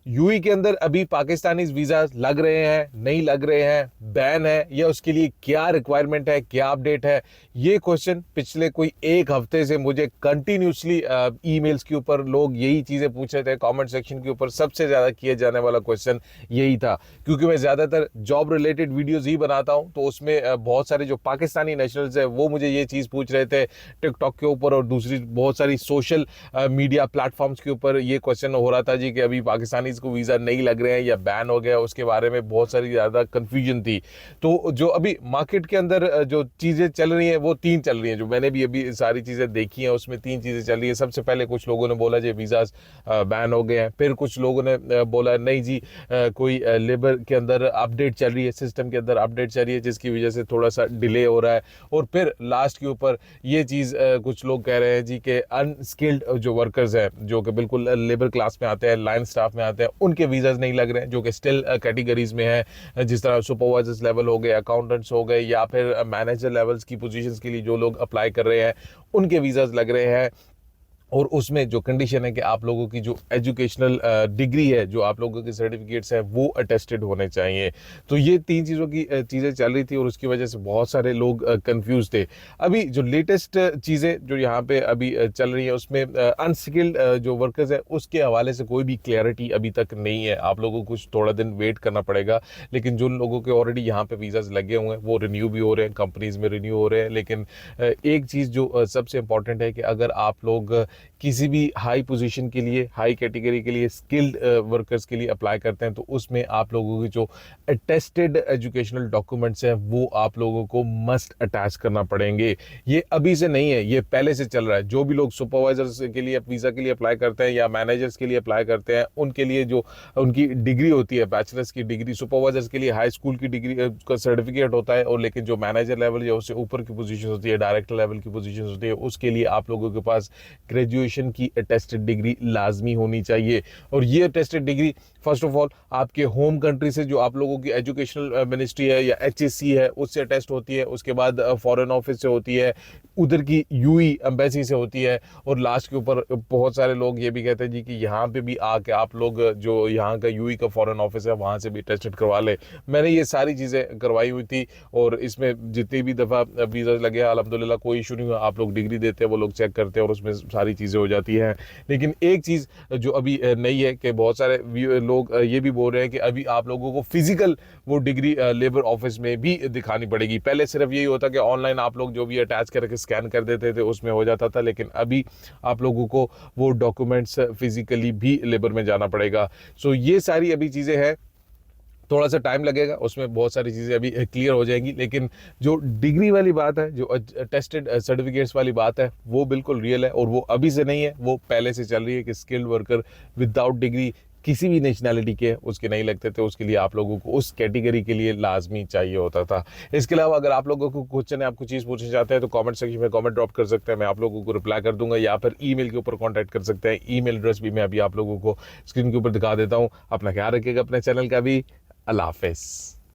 UAE के अंदर अभी पाकिस्तानी वीजा लग रहे हैं, नहीं लग रहे हैं, बैन है, या उसके लिए क्या रिक्वायरमेंट है, क्या अपडेट है? ये क्वेश्चन पिछले कोई एक हफ्ते से मुझे कंटिन्यूसली ईमेल्स के ऊपर लोग यही चीजें पूछ रहे थे। कमेंट सेक्शन के ऊपर सबसे ज्यादा किए जाने वाला क्वेश्चन यही था, क्योंकि मैं ज्यादातर जॉब रिलेटेड वीडियोस ही बनाता हूं, तो उसमें बहुत सारे जो पाकिस्तानी नेशनल्स है वो मुझे ये चीज पूछ रहे थे टिकटॉक के ऊपर, और दूसरी बहुत सारी सोशल मीडिया प्लेटफॉर्म्स के ऊपर ये क्वेश्चन हो रहा था जी कि अभी पाकिस्तानी को वीजा नहीं लग रहे हैं या बैन हो गया, उसके बारे में बहुत सारी ज्यादा कंफ्यूजन थी। तो जो अभी मार्केट के अंदर जो चीजें चल रही हैं वो तीन चल रही हैं, जो मैंने भी अभी सारी चीजें देखी हैं उसमें तीन चीजें चल रही है। सबसे पहले कुछ लोगों ने बोला जी वीजा बैन हो गए हैं, फिर कुछ लोगों ने बोला नहीं जी कोई लेबर के अंदर अपडेट चल रही है, सिस्टम के अंदर अपडेट चल रही है जिसकी वजह से थोड़ा सा डिले हो रहा है, और फिर लास्ट के ऊपर ये चीज कुछ लोग कह रहे हैं जी के अनस्किल्ड जो वर्कर्स हैं, जो कि बिल्कुल लेबर क्लास में आते हैं, लाइन स्टाफ में आते हैं, उनके वीजाज नहीं लग रहे हैं, जो कि स्टिल कैटेगरीज में है, जिस तरह सुपरवाइजर्स लेवल हो गए, अकाउंटेंट्स हो गए, या फिर मैनेजर लेवल्स की पोजीशंस के लिए जो लोग अप्लाई कर रहे हैं उनके वीजाज लग रहे हैं। और उसमें जो कंडीशन है कि आप लोगों की जो एजुकेशनल डिग्री है, जो आप लोगों के सर्टिफिकेट्स हैं वो अटेस्टेड होने चाहिए। तो ये तीन चीज़ों की चीज़ें चल रही थी, और उसकी वजह से बहुत सारे लोग कंफ्यूज थे। अभी जो लेटेस्ट चीज़ें जो यहाँ पे अभी चल रही है उसमें अनस्किल्ड जो वर्कर्स है उसके हवाले से कोई भी क्लैरिटी अभी तक नहीं है। आप लोगों को कुछ थोड़ा दिन वेट करना पड़ेगा, लेकिन जिन लोगों के ऑलरेडी यहाँ पे वीज़ाज लगे हुए हैं वो रिन्यू भी हो रहे हैं, कंपनीज में रिन्यू हो रहे हैं। लेकिन एक चीज़ जो सबसे इंपॉर्टेंट है कि अगर आप लोग किसी भी हाई पोजीशन के लिए, हाई कैटेगरी के लिए, स्किल्ड वर्कर्स के लिए अप्लाई करते हैं, तो उसमें आप लोगों की जो अटेस्टेड एजुकेशनल डॉक्यूमेंट्स हैं वो आप लोगों को मस्ट अटैच करना पड़ेंगे। ये अभी से नहीं है, ये पहले से चल रहा है। जो भी लोग सुपरवाइजर्स के लिए वीज़ा के लिए अप्लाई करते हैं या मैनेजर्स के लिए अप्लाई करते हैं, उनके लिए जो उनकी डिग्री होती है, बैचलर्स की डिग्री, सुपरवाइजर्स के लिए हाई स्कूल की डिग्री का सर्टिफिकेट होता है, और लेकिन जो मैनेजर लेवल या उससे ऊपर की पोजीशन होती है, डायरेक्टर लेवल की पोजीशन होती है, उसके लिए आप लोगों के पास ग्रेजुएशन की अटेस्टेड डिग्री लाजमी होनी चाहिए। और ये attested degree first of all आपके होम कंट्री से, जो आप लोगों की एजुकेशनल मिनिस्ट्री है या एचएससी है, उससे अटेस्ट होती है। उसके बाद फॉरेन ऑफिस से होती है, उधर की यूई एम्बेसी से होती है, और लास्ट के ऊपर बहुत सारे लोग ये भी कहते हैं जी कि यहाँ पे भी आके आप लोग जो यहाँ का यूई का फॉरेन ऑफिस है वहाँ से भी टेस्टेड करवा ले। मैंने ये सारी चीज़ें करवाई हुई थी, और इसमें जितनी भी दफ़ा वीज़ा लगे अल्हम्दुलिल्लाह कोई इशू नहीं हुआ। आप लोग डिग्री देते हैं, वो लोग चेक करते हैं, और उसमें सारी चीज़ें हो जाती हैं। लेकिन एक चीज़ जो अभी नहीं है कि बहुत सारे लोग ये भी बोल रहे हैं कि अभी आप लोगों को फिजिकल वो डिग्री लेबर ऑफिस में भी दिखानी पड़ेगी। पहले सिर्फ यही होता कि ऑनलाइन आप लोग जो भी अटैच करके स्कैन कर देते थे उसमें हो जाता था, लेकिन अभी आप लोगों को वो डॉक्यूमेंट्स फिजिकली भी लेबर में जाना पड़ेगा। सो ये सारी अभी चीज़ें हैं, थोड़ा सा टाइम लगेगा, उसमें बहुत सारी चीज़ें अभी क्लियर हो जाएंगी। लेकिन जो डिग्री वाली बात है, जो टेस्टेड सर्टिफिकेट्स वाली बात है, वो बिल्कुल रियल है, और वो अभी से नहीं है, वो पहले से चल रही है कि स्किल्ड वर्कर विदाउट डिग्री किसी भी नेशनैलिटी के उसके नहीं लगते थे। उसके लिए आप लोगों को उस कैटेगरी के लिए लाजमी चाहिए होता था। इसके अलावा अगर आप लोगों को क्वेश्चन है, आपको चीज़ पूछना चाहते हैं, तो कमेंट सेक्शन में कमेंट ड्रॉप कर सकते हैं, मैं आप लोगों को रिप्लाई कर दूंगा, या फिर ईमेल के ऊपर कांटेक्ट कर सकते हैं। ईमेल एड्रेस भी मैं अभी आप लोगों को स्क्रीन के ऊपर दिखा देता हूँ। अपना ख्याल रखिएगा, अपने चैनल का भी। अल्लाह हाफिज़।